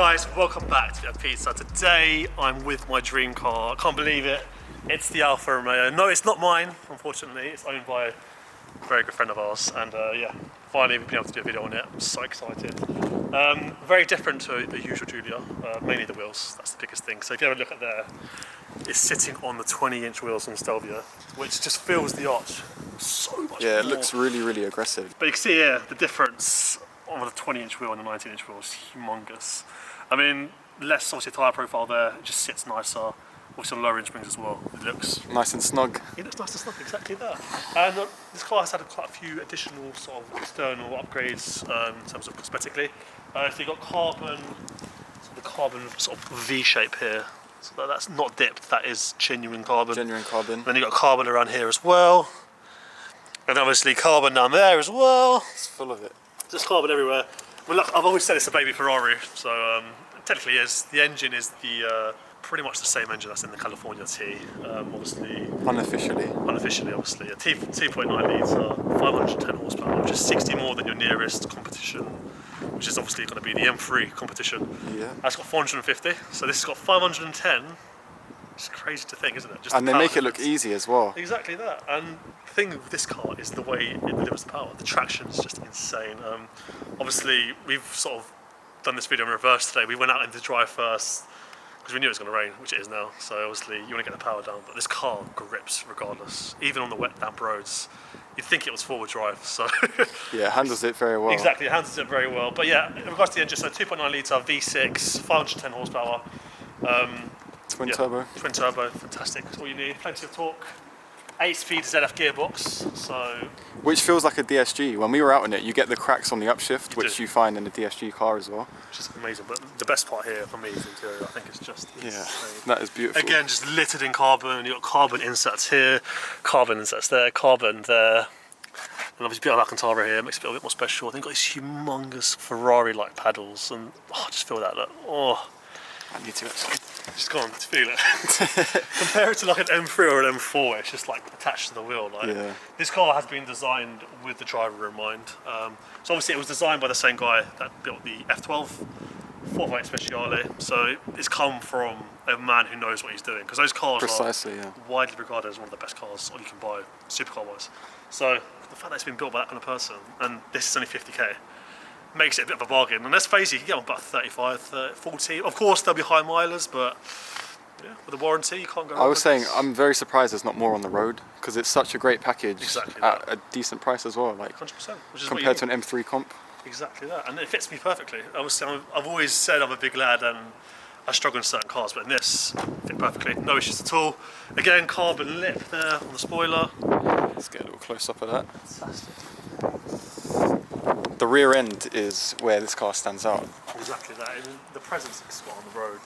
guys, welcome back to F80. Today I'm with my dream car. I can't believe it. It's the Alfa Romeo. No, it's not mine, unfortunately. It's owned by a very good friend of ours, and yeah, finally we've been able to do a video on it. I'm so excited. Very different to the usual Giulia, mainly the wheels. That's the biggest thing. So if you have a look at there, it's sitting on the 20-inch wheels from Stelvio, which just fills the arch so much more. Yeah, it looks really, really aggressive. But you can see here the difference on the 20-inch wheel and the 19-inch wheel is humongous. I mean, less obviously tyre profile there, it just sits nicer. Also lower inch springs as well. It looks nice and snug. It looks nice and snug, exactly that. And this car has had quite a few additional sort of external upgrades in terms of cosmetically. So you've got carbon, the carbon sort of V shape here. So that's not dipped, that is genuine carbon. Genuine carbon. Then you've got carbon around here as well. And obviously carbon down there as well. It's full of it. There's carbon everywhere. Well, look, I've always said it's a baby Ferrari, so technically it is. The engine is the pretty much the same engine that's in the California T. Obviously, unofficially, obviously, a 2.9 litre, 510 horsepower, which is 60 more than your nearest competition, which is obviously going to be the M3 Competition. Yeah. That's got 450, so this has got 510. It's crazy to think, isn't it? Just and they make it look easy as well. Exactly that. And the thing with this car is the way it delivers the power. The traction is just insane. Obviously, we've sort of done this video in reverse today. We went out into drive first because we knew it was going to rain, which it is now. So obviously, you want to get the power down. But this car grips regardless, even on the wet, damp roads. You'd think it was forward drive. So yeah, it handles it very well. Exactly, it handles it very well. But yeah, in regards to the engine, so 2.9 litre V6, 510 horsepower. Twin turbo, fantastic. That's all you need. Plenty of torque. 8-speed ZF gearbox. So, which feels like a DSG. When we were out in it, you get the cracks on the upshift, which you find in a DSG car as well. Which is amazing. But the best part here for me is the interior. I think it's just insane. That is beautiful. Again, just littered in carbon. You've got carbon inserts here, carbon inserts there, carbon there. And obviously a bit of Alcantara here makes it a bit more special. I think got these humongous Ferrari-like paddles, and just feel that. Look. Oh. I need to actually. Just go on, feel it. Compare it to like an M3 or an M4, it's just like attached to the wheel. Like, this car has been designed with the driver in mind. So obviously it was designed by the same guy that built the F12 458 Speciale. So it's come from a man who knows what he's doing. Because those cars are widely regarded as one of the best cars you can buy, supercar wise. So the fact that it's been built by that kind of person, and this is only 50k, makes it a bit of a bargain. And let's face it, you can get on about 35, 40. Of course, there'll be high milers, but yeah, with a warranty, you can't go wrong. I was saying, I'm very surprised there's not more on the road, because it's such a great package at a decent price as well. Like 100%. Which is compared to an M3 comp. Exactly that, and it fits me perfectly. I've always said I'm a big lad and I struggle in certain cars, but in this, fit perfectly. No issues at all. Again, carbon lip there on the spoiler. Let's get a little close up of that. Fantastic. The rear end is where this car stands out. Exactly that. The presence is spot on the road.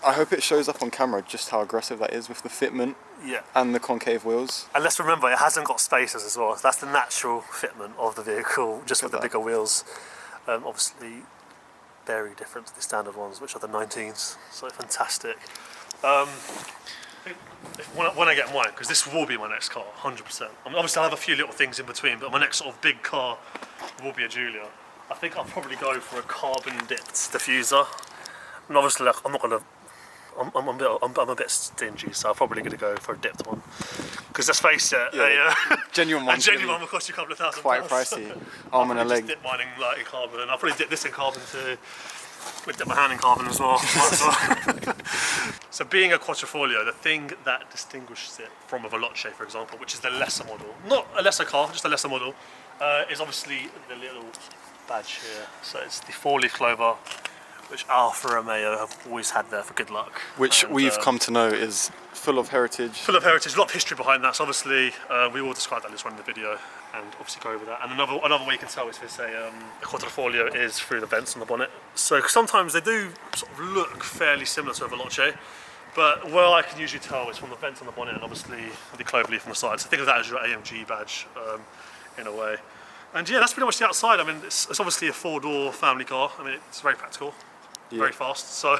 I hope it shows up on camera just how aggressive that is with the fitment and the concave wheels. And let's remember, it hasn't got spacers as well. That's the natural fitment of the vehicle, just with the bigger wheels. Obviously, very different to the standard ones, which are the 19s. So fantastic. When I get mine, because this will be my next car, 100%. I mean, obviously, I'll have a few little things in between, but my next sort of big car will be a Giulia. I think I'll probably go for a carbon-dipped diffuser. And obviously, like, I'm a bit stingy, so I'm probably going to go for a dipped one. Because let's face it, genuine one. A genuine one will cost you a couple of £1,000. Quite pricey. Arm and a leg. I'll dip mine in carbon. I'll probably dip this in carbon too. I'll dip my hand in carbon as well. So being a Quadrifoglio, the thing that distinguishes it from a Veloce, for example, which is the lesser model, not a lesser car, just a lesser model, is obviously the little badge here. So it's the 4-leaf clover, which Alfa Romeo have always had there for good luck. Which we've come to know is full of heritage. Full of heritage, a lot of history behind that. So obviously, we will describe that later on in the video and obviously go over that. And another way you can tell is if a Quadrifoglio is through the vents on the bonnet. So sometimes they do sort of look fairly similar to a Veloce, but where I can usually tell is from the vents on the bonnet and obviously the clover leaf on the side. So think of that as your AMG badge in a way. And yeah, that's pretty much the outside. I mean, it's obviously a 4-door family car. I mean, it's very practical, very fast. So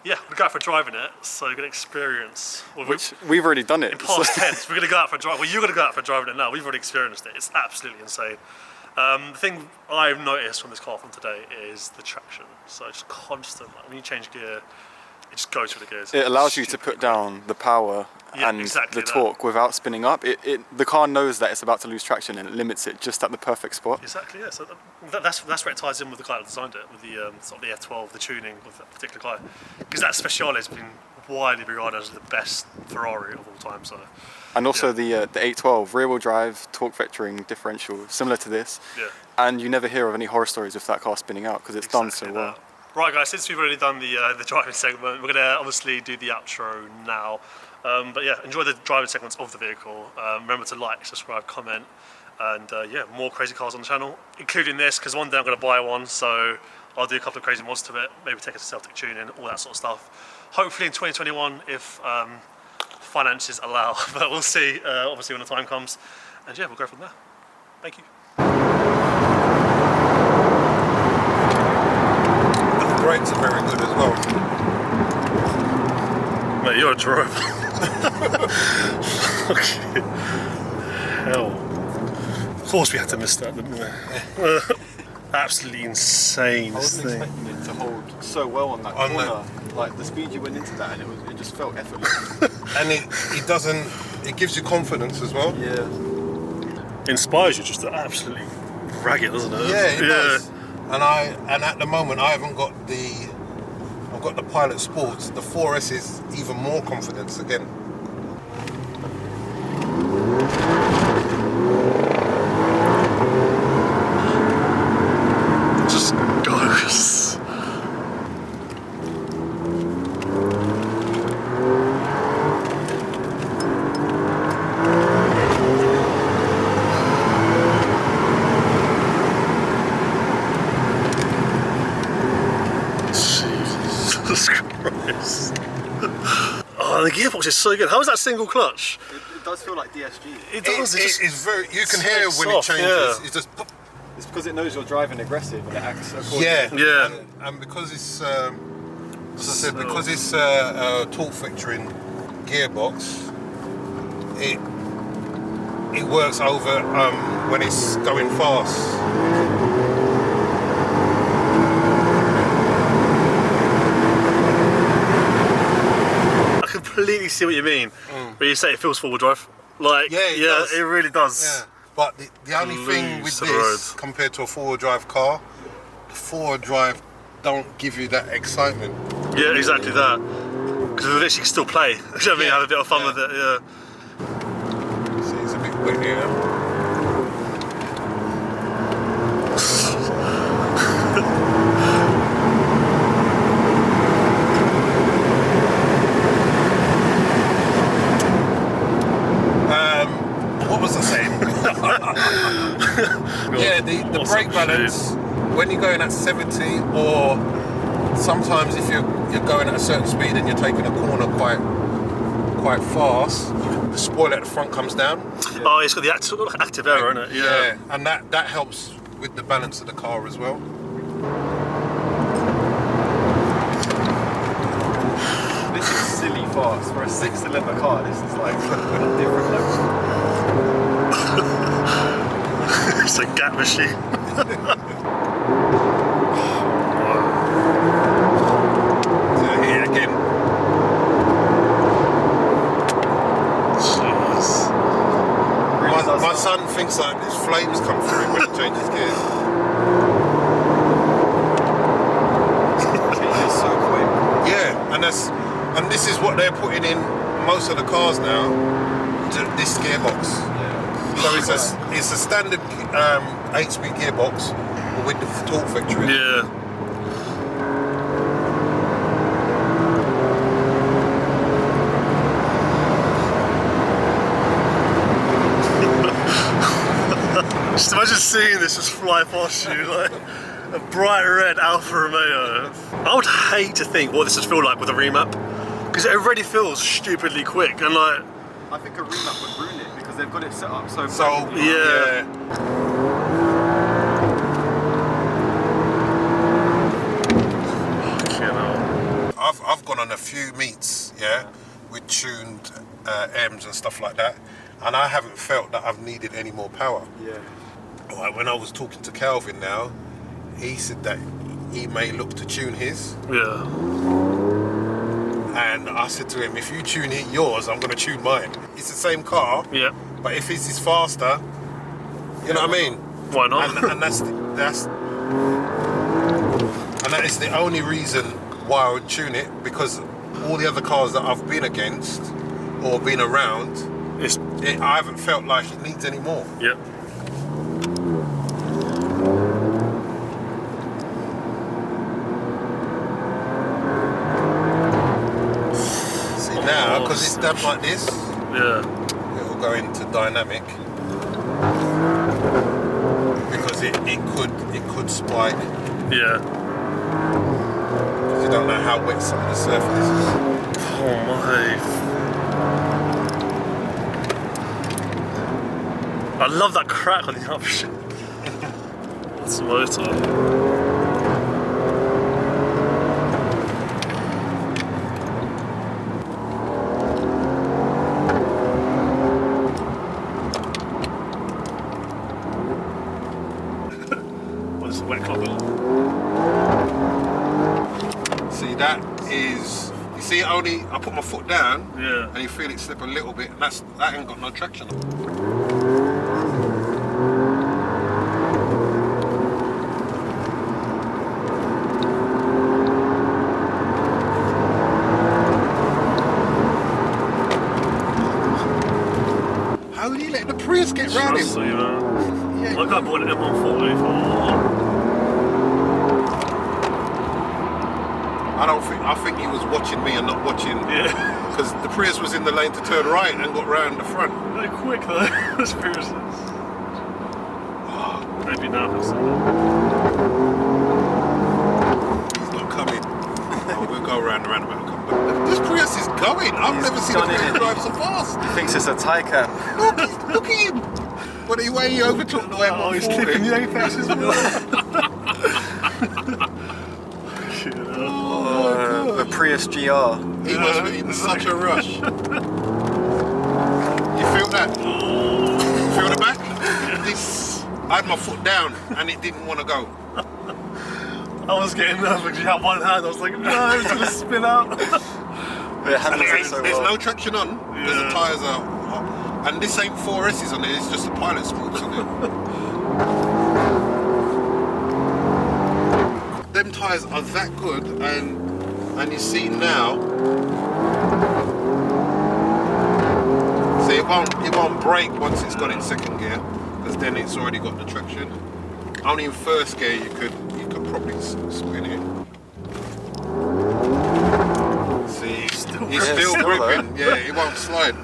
yeah, we're going out for driving it, so you're going to experience. Which we've already done it. In past tense, we're going to go out for a drive. Well, you're going to go out for driving it now. We've already experienced it. It's absolutely insane. The thing I've noticed from this car from today is the traction. So it's constant. Like when you change gear, it just goes through the gears. It allows you to put down the power and the torque without spinning up. The car knows that it's about to lose traction and it limits it just at the perfect spot. Exactly, yeah. So that's where it ties in with the guy that designed it, with the sort of the F12, the tuning with that particular guy. Because that Speciale has been widely regarded as the best Ferrari of all time. So. And also the 812 rear-wheel drive, torque vectoring differential, similar to this. Yeah. And you never hear of any horror stories with that car spinning out because it's done so well. Right guys, since we've already done the driving segment, we're going to obviously do the outro now. But yeah, enjoy the driving segments of the vehicle. Remember to like, subscribe, comment, and yeah, more crazy cars on the channel, including this, because one day I'm going to buy one, so I'll do a couple of crazy mods to it, maybe take it to Celtic tuning, all that sort of stuff. Hopefully in 2021, if finances allow, but we'll see, obviously when the time comes. And yeah, we'll go from there. Thank you. The brakes are very good as well. Mate, you're a driver. Okay. Hell. Of course we had to miss that, didn't we? Absolutely insane. I wasn't expecting it to hold so well on that corner. Like the speed you went into that, and it just felt effortless. And it gives you confidence as well. Yeah. Inspires you just to absolutely rag it, doesn't it? Yeah, it does. And at the moment I've got the Pilot Sports. The 4S is even more confidence again. Just goes. Jesus Christ. Oh, the gearbox is so good. How is that single clutch? It does feel like DSG. It does. It's very. You can hear when soft, it changes. yeah. It's just. It's because it knows you're driving aggressive and it acts accordingly. Yeah. And because it's, as I said, because it's a torque vectoring gearbox, it works over when it's going fast. I completely see what you mean. When you say it feels forward drive, like it really does. Yeah. But the only thing with this, compared to a four-wheel drive car, the four-wheel drive don't give you that excitement. Yeah, exactly that. Because with this you can still play. You know what I mean? Have a bit of fun with it. Yeah. See, it's a bit wet here. What was I saying? Yeah, the brake balance, when you're going at 70, or sometimes if you're going at a certain speed and you're taking a corner quite fast, the spoiler at the front comes down. Yeah. Oh, it's got the active error, isn't it? Yeah, and that helps with the balance of the car as well. This is silly fast. For a 6-cylinder car, this is like a different level. It's a gap machine. So here again. Jeez. My son thinks like his flames come through when he changes gears. It's so quick. Yeah, and this is what they're putting in most of the cars now. This gearbox. So it's a standard 8-speed gearbox with the torque vectoring. Yeah. Just imagine seeing this just fly past you, like a bright red Alfa Romeo. I would hate to think what this would feel like with a remap, because it already feels stupidly quick and like. I think a remap would ruin it because they've got it set up so. Yeah. I've gone on a few meets, with tuned M's and stuff like that, and I haven't felt that I've needed any more power. Yeah. Right, when I was talking to Calvin now, he said that he may look to tune his. Yeah. And I said to him, if you tune yours, I'm going to tune mine. It's the same car. Yeah. But if his is faster, you know what I mean? Why not? And that is the only reason why I would tune it, because all the other cars that I've been against or been around, I haven't felt like it needs any more. Yeah. See now, because it's dabbed like this, yeah, it will go into dynamic, because it could spike. Yeah. You don't know how wet some of the surface is. Oh my. I love that crack on the option. What's the motor? What's the wet clogging? See, that is, you see, only I put my foot down, yeah, and you feel it slip a little bit, and that ain't got no traction. How did he let the Prius get round him? Yeah, my guy bought an M140 for I think he was watching me and not watching. Yeah. Because the Prius was in the lane to turn right and got round the front. They're quick though, those Priuses. Maybe now he'll see He's not coming. Oh, we'll go around the roundabout and come back. This Prius is going. I've never seen a Prius drive so fast. He thinks it's a Taycan. Look at him. But the way he overtook the M140. Oh, he's clipping the apex as well. The Prius GR. He must be in such a rush. You feel that? Feel the back? I had my foot down and it didn't want to go. I was getting nervous because you had one hand. I was like, no, it's going to spin out. There's no traction on because the tyres are hot. And this ain't 4S's on it, it's just the Pilot Sports on it. Them tyres are that good, and you see now, see it won't brake once it's got in second gear, because then it's already got the traction. Only in first gear you could probably spin it. See, he's still gripping. Yeah, it won't slide.